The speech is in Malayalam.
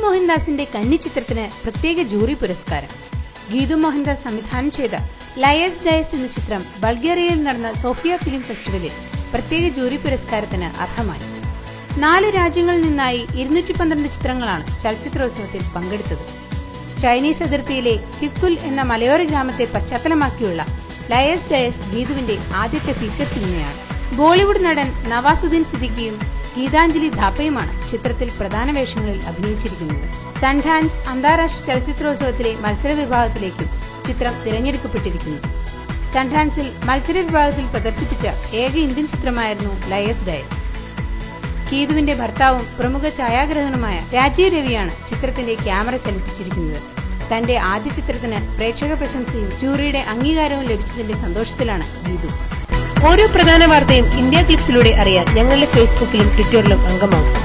മോഹൻദാസിന്റെ കന്നി ചിത്രത്തിന് പ്രത്യേക ജൂറി പുരസ്കാരം. ഗീതു മോഹൻദാസ് സംവിധാനം ചെയ്ത ലയേഴ്സ് ഡയസ് എന്ന ചിത്രം ബൾഗേറിയയിൽ നടന്ന സോഫിയ ഫിലിം ഫെസ്റ്റിവലിൽ പ്രത്യേക ജൂറി പുരസ്കാരത്തിന് അർഹമായി. 4 രാജ്യങ്ങളിൽ നിന്നായി 212 ചിത്രങ്ങളാണ് ചലച്ചിത്രോത്സവത്തിൽ പങ്കെടുത്തത്. ചൈനീസ് അതിർത്തിയിലെ ചിസ്കുൽ എന്ന മലയോര ഗ്രാമത്തെ പശ്ചാത്തലമാക്കിയുള്ള ലയേഴ്സ് ഡയസ് ഗീതുവിന്റെ ആദ്യത്തെ ഫീച്ചർ സിനിമയാണ്. ബോളിവുഡ് നടൻ നവാസുദ്ദീൻ സിദ്ദിഖിയും ഗീതാഞ്ജലി ധാപ്പയുമാണ് ചിത്രത്തിൽ പ്രധാന വേഷങ്ങളിൽ അഭിനയിച്ചിരിക്കുന്നത്. സൺഡാൻസ് അന്താരാഷ്ട്ര ചലച്ചിത്രോത്സവത്തിലെ മത്സര വിഭാഗത്തിലേക്കും ചിത്രം തിരഞ്ഞെടുക്കപ്പെട്ടിരിക്കുന്നു. സൺഡാൻസിൽ മത്സര വിഭാഗത്തിൽ പ്രദർശിപ്പിച്ച ഏക ഇന്ത്യൻ ചിത്രമായിരുന്നു ലയേഴ്സ് ഡയസ്. ഗീതുവിന്റെ ഭർത്താവും പ്രമുഖ ഛായാഗ്രഹകനുമായ രാജീവ് രവിയാണ് ചിത്രത്തിന്റെ ക്യാമറ ചലിപ്പിച്ചിരിക്കുന്നത്. തന്റെ ആദ്യ ചിത്രത്തിന് പ്രേക്ഷക പ്രശംസയും ജൂറിയുടെ അംഗീകാരവും ലഭിച്ചതിന്റെ സന്തോഷത്തിലാണ് ഗീതു. ഓരോ പ്രധാന വാർത്തയും ഇന്ത്യ ക്ലിപ്സിലൂടെ അറിയാൻ ഞങ്ങളുടെ ഫേസ്ബുക്കിലും ട്വിറ്ററിലും അംഗമാകും.